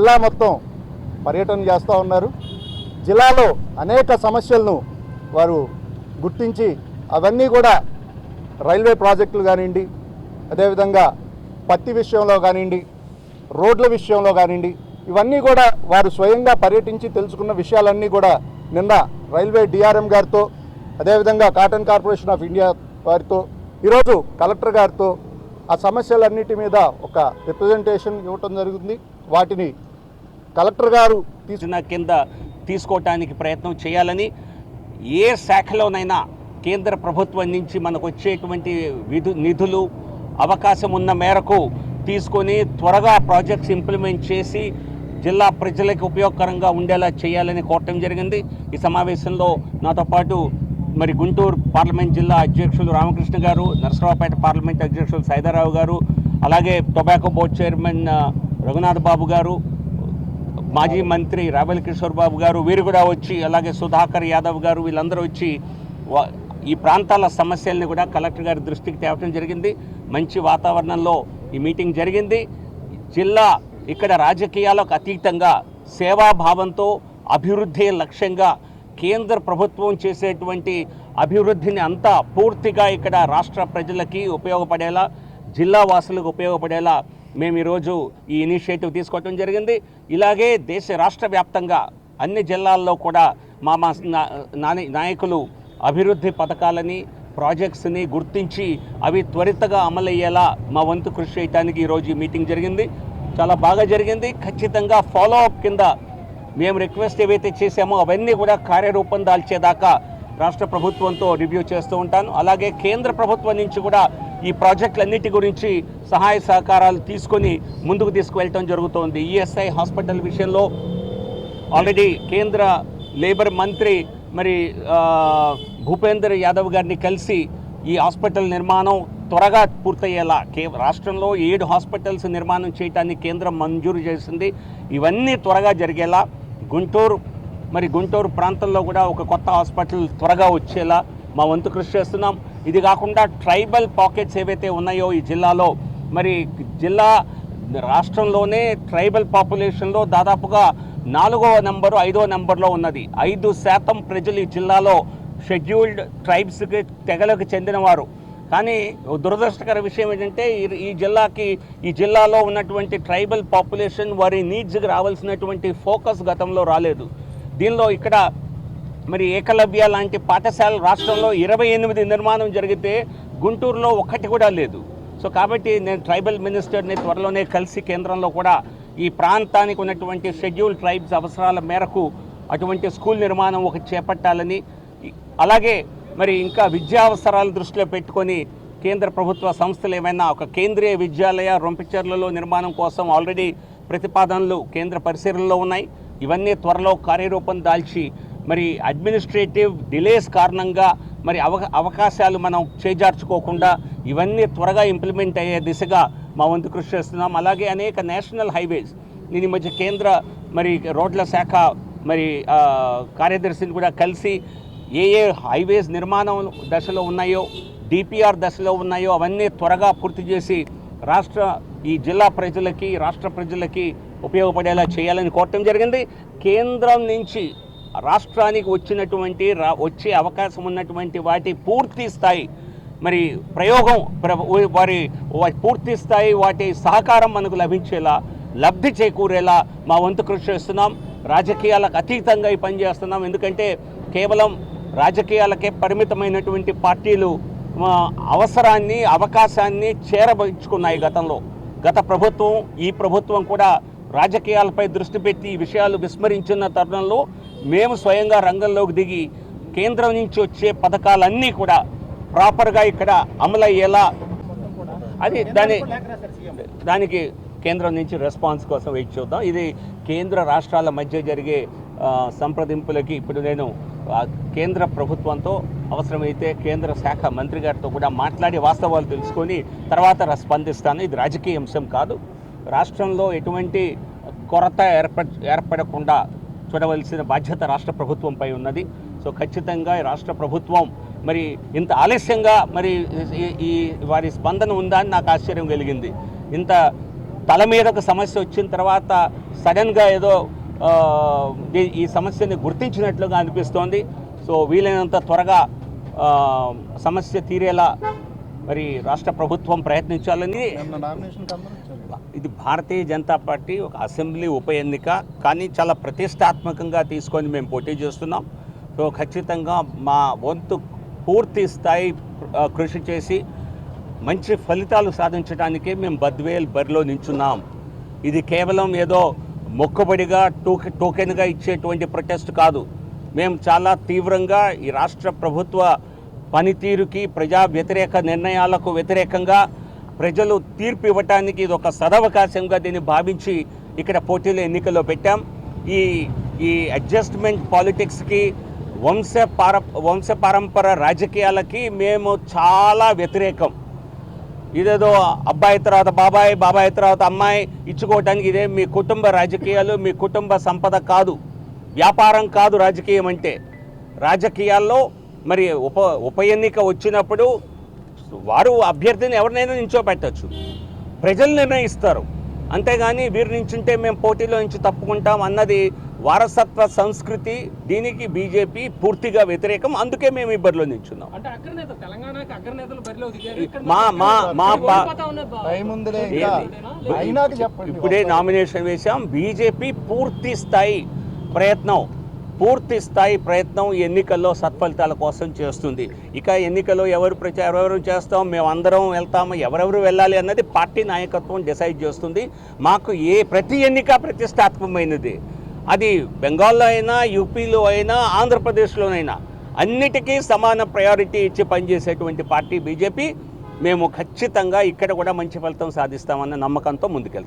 జిల్లా మొత్తం పర్యటన చేస్తూ ఉన్నారు. జిల్లాలో అనేక సమస్యలను వారు గుర్తించి అవన్నీ కూడా రైల్వే ప్రాజెక్టులు కానివ్వండి, అదేవిధంగా పత్తి విషయంలో కానివ్వండి, రోడ్ల విషయంలో కానివ్వండి, ఇవన్నీ కూడా వారు స్వయంగా పర్యటించి తెలుసుకున్న విషయాలన్నీ కూడా నిన్న రైల్వే డిఆర్ఎం గారితో, అదేవిధంగా కాటన్ కార్పొరేషన్ ఆఫ్ ఇండియా వారితో, ఈరోజు కలెక్టర్ గారితో ఆ సమస్యలన్నిటి మీద ఒక రిప్రజెంటేషన్ ఇవ్వటం జరుగుతుంది. వాటిని కలెక్టర్ గారు కింద తీసుకోవటానికి ప్రయత్నం చేయాలని, ఏ శాఖలోనైనా కేంద్ర ప్రభుత్వం నుంచి మనకు వచ్చేటువంటి నిధులు అవకాశం ఉన్న మేరకు తీసుకొని త్వరగా ప్రాజెక్ట్స్ ఇంప్లిమెంట్ చేసి జిల్లా ప్రజలకు ఉపయోగకరంగా ఉండేలా చేయాలని కోరటం జరిగింది. ఈ సమావేశంలో నాతో పాటు మరి గుంటూరు పార్లమెంట్ జిల్లా అధ్యక్షులు రామకృష్ణ గారు, నరసరావుపేట పార్లమెంట్ అధ్యక్షులు సైదారావు గారు, అలాగే టొబాకో బోర్డు చైర్మన్ రఘునాథ్ బాబు గారు, మాజీ మంత్రి రావెల కిషోర్ బాబు గారు, వీరు కూడా వచ్చి, అలాగే సుధాకర్ యాదవ్ గారు, వీళ్ళందరూ వచ్చి ఈ ప్రాంతాల సమస్యల్ని కూడా కలెక్టర్ గారి దృష్టికి తేవటం జరిగింది. మంచి వాతావరణంలో ఈ మీటింగ్ జరిగింది. జిల్లా ఇక్కడ రాజకీయాలకు అతీతంగా సేవాభావంతో అభివృద్ధి లక్ష్యంగా కేంద్ర ప్రభుత్వం చేసేటువంటి అభివృద్ధిని అంతా పూర్తిగా ఇక్కడ రాష్ట్ర ప్రజలకి ఉపయోగపడేలా, జిల్లా వాసులకు ఉపయోగపడేలా మేము ఈరోజు ఈ ఇనిషియేటివ్ తీసుకోవటం జరిగింది. ఇలాగే రాష్ట్ర వ్యాప్తంగా అన్ని జిల్లాల్లో కూడా మా నాయకులు అభివృద్ధి పథకాలని, ప్రాజెక్ట్స్ని గుర్తించి అవి త్వరితగా అమలయ్యేలా మా వంతు కృషి చేయడానికి ఈరోజు ఈ మీటింగ్ జరిగింది. చాలా బాగా జరిగింది. ఖచ్చితంగా ఫాలోఅప్ కింద మేము రిక్వెస్ట్ ఏవైతే చేసామో అవన్నీ కూడా కార్యరూపం దాల్చేదాకా రాష్ట్ర ప్రభుత్వంతో రివ్యూ చేస్తూ ఉంటాను. అలాగే కేంద్ర ప్రభుత్వం నుంచి కూడా ఈ ప్రాజెక్టులన్నిటి గురించి సహాయ సహకారాలు తీసుకొని ముందుకు తీసుకువెళ్ళటం జరుగుతోంది. ఈఎస్ఐ హాస్పిటల్ విషయంలో ఆల్రెడీ కేంద్ర లేబర్ మంత్రి మరి భూపేందర్ యాదవ్ గారిని కలిసి ఈ హాస్పిటల్ నిర్మాణం త్వరగా పూర్తయ్యేలా రాష్ట్రంలో 7 హాస్పిటల్స్ నిర్మాణం చేయడానికి కేంద్రం మంజూరు చేసింది. ఇవన్నీ త్వరగా జరిగేలా గుంటూరు ప్రాంతంలో కూడా ఒక కొత్త హాస్పిటల్ త్వరగా వచ్చేలా మా వంతు కృషి చేస్తున్నాం. ఇది కాకుండా ట్రైబల్ పాకెట్స్ ఏవైతే ఉన్నాయో ఈ జిల్లాలో, మరి జిల్లా రాష్ట్రంలోనే ట్రైబల్ పాపులేషన్లో దాదాపుగా 4వ నంబరు 5వ నంబర్లో ఉన్నది. 5% ప్రజలు ఈ జిల్లాలో షెడ్యూల్డ్ ట్రైబ్స్కి తెగలకు చెందినవారు. కానీ దురదృష్టకర విషయం ఏంటంటే ఈ జిల్లాలో ఉన్నటువంటి ట్రైబల్ పాపులేషన్ వారి నీడ్స్కి రావాల్సినటువంటి ఫోకస్ గతంలో రాలేదు. దీనిలో ఇక్కడ మరి ఏకలవ్య లాంటి పాఠశాల రాష్ట్రంలో 28 నిర్మాణం జరిగితే గుంటూరులో ఒక్కటి కూడా లేదు. సో కాబట్టి నేను ట్రైబల్ మినిస్టర్ని త్వరలోనే కలిసి కేంద్రంలో కూడా ఈ ప్రాంతానికి ఉన్నటువంటి షెడ్యూల్ ట్రైబ్స్ అవసరాల మేరకు అటువంటి స్కూల్ నిర్మాణం ఒకటి చేపట్టాలని, అలాగే మరి ఇంకా విద్యా అవసరాలు దృష్టిలో పెట్టుకొని కేంద్ర ప్రభుత్వ సంస్థలు ఏమైనా ఒక కేంద్రీయ విద్యాలయ రొంపిచెర్లలో నిర్మాణం కోసం ఆల్రెడీ ప్రతిపాదనలు కేంద్ర పరిశీలనలో ఉన్నాయి. ఇవన్నీ త్వరలో కార్యరూపం దాల్చి మరి అడ్మినిస్ట్రేటివ్ డిలేస్ కారణంగా మరి అవకాశాలు మనం చేజార్చుకోకుండా ఇవన్నీ త్వరగా ఇంప్లిమెంట్ అయ్యే దిశగా మా వంతు కృషి చేస్తున్నాం. అలాగే అనేక నేషనల్ హైవేస్, దీని మధ్య కేంద్ర మరి రోడ్ల శాఖ మరి కార్యదర్శిని కూడా కలిసి ఏ హైవేస్ నిర్మాణం దశలో ఉన్నాయో, డిపిఆర్ దశలో ఉన్నాయో అవన్నీ త్వరగా పూర్తి చేసి ఈ జిల్లా ప్రజలకి, రాష్ట్ర ప్రజలకి ఉపయోగపడేలా చేయాలని కోరటం జరిగింది. కేంద్రం నుంచి రాష్ట్రానికి వచ్చే అవకాశం ఉన్నటువంటి వాటి పూర్తి స్థాయి మరి ప్రయోగం పూర్తి స్థాయి వాటి సహకారం మనకు లభించేలా, లబ్ధి చేకూరేలా మా వంతు కృషి చేస్తున్నాం. రాజకీయాలకు అతీతంగా ఈ పని చేస్తున్నాం. ఎందుకంటే కేవలం రాజకీయాలకే పరిమితమైనటువంటి పార్టీలు అవసరాన్ని, అవకాశాన్ని చేరబుచ్చుకున్నాయి గతంలో. గత ప్రభుత్వం, ఈ ప్రభుత్వం కూడా రాజకీయాలపై దృష్టి పెట్టి ఈ విషయాలు విస్మరించిన తరుణంలో మేము స్వయంగా రంగంలోకి దిగి కేంద్రం నుంచి వచ్చే పథకాలన్నీ కూడా ప్రాపర్గా ఇక్కడ అమలయ్యేలా దానికి కేంద్రం నుంచి రెస్పాన్స్ కోసం వెయిట్ చూద్దాం. ఇది కేంద్ర రాష్ట్రాల మధ్య జరిగే సంప్రదింపులకి ఇప్పుడు నేను కేంద్ర ప్రభుత్వంతో, అవసరమైతే కేంద్ర శాఖ మంత్రి గారితో కూడా మాట్లాడి వాస్తవాలు తెలుసుకొని తర్వాత స్పందిస్తాను. ఇది రాజకీయ అంశం కాదు. రాష్ట్రంలో ఎటువంటి కొరత ఏర్పడకుండా చూడవలసిన బాధ్యత రాష్ట్ర ప్రభుత్వంపై ఉన్నది. సో ఖచ్చితంగా రాష్ట్ర ప్రభుత్వం మరి ఇంత ఆలస్యంగా మరి ఈ వారి స్పందన ఉందా అని నాకు ఆశ్చర్యం కలిగింది. ఇంత తల మీదకు సమస్య వచ్చిన తర్వాత సడన్గా ఏదో ఈ సమస్యని గుర్తించినట్లుగా అనిపిస్తోంది. సో వీలైనంత త్వరగా సమస్య తీరేలా మరి రాష్ట్ర ప్రభుత్వం ప్రయత్నించాలని. ఇది భారతీయ జనతా పార్టీ ఒక అసెంబ్లీ ఉప ఎన్నిక, కానీ చాలా ప్రతిష్టాత్మకంగా తీసుకొని మేము పోటీ చేస్తున్నాం. సో ఖచ్చితంగా మా వంతు పూర్తి స్థాయి కృషి చేసి మంచి ఫలితాలు సాధించడానికే మేము బరిలో నించున్నాం. ఇది కేవలం ఏదో మొక్కుబడిగా టోకెన్గా ఇచ్చేటువంటి ప్రొటెస్ట్ కాదు. మేము చాలా తీవ్రంగా ఈ రాష్ట్ర ప్రభుత్వ పనితీరుకి, ప్రజా వ్యతిరేక నిర్ణయాలకు వ్యతిరేకంగా ప్రజలు తీర్పు ఇవ్వటానికి ఇది ఒక సదవకాశంగా దీన్ని భావించి ఇక్కడ పోటీల ఎన్నికల్లో పెట్టాం. ఈ అడ్జస్ట్మెంట్ పాలిటిక్స్కి, వంశపారంపర రాజకీయాలకి మేము చాలా వ్యతిరేకం. ఇదేదో అబ్బాయి తర్వాత బాబాయ్, బాబాయ్ తర్వాత అమ్మాయి ఇచ్చుకోవటానికి ఇదే మీ కుటుంబ రాజకీయాలు, మీ కుటుంబ సంపద కాదు, వ్యాపారం కాదు. రాజకీయం అంటే రాజకీయాల్లో మరి ఉప ఎన్నిక వచ్చినప్పుడు వారు అభ్యర్థిని ఎవరినైనా నించోబెట్టచ్చు, ప్రజలు నిర్ణయిస్తారు. అంతేగాని వీరి నుంచుంటే మేము పోటీలో నుంచి తప్పుకుంటాం అన్నది వారసత్వ సంస్కృతి. దీనికి బీజేపీ పూర్తిగా వ్యతిరేకం. అందుకే మేము ఈ బరిలో నించున్నాం. ఇప్పుడే నామినేషన్ వేశాం. బీజేపీ పూర్తి స్థాయి ప్రయత్నం ఎన్నికల్లో సత్ఫలితాల కోసం చేస్తుంది. ఇక ఎన్నికల్లో ఎవరు చేస్తాం, మేమందరం వెళ్తాము, ఎవరెవరు వెళ్ళాలి అన్నది పార్టీ నాయకత్వం డిసైడ్ చేస్తుంది. మాకు ప్రతి ఎన్నిక ప్రతిష్టాత్మకమైనది. అది బెంగాల్లో అయినా, యూపీలో అయినా, ఆంధ్రప్రదేశ్లోనైనా అన్నిటికీ సమాన ప్రయారిటీ ఇచ్చి పనిచేసేటువంటి పార్టీ బీజేపీ. మేము ఖచ్చితంగా ఇక్కడ కూడా మంచి ఫలితం సాధిస్తామన్న నమ్మకంతో ముందుకెళ్తాం.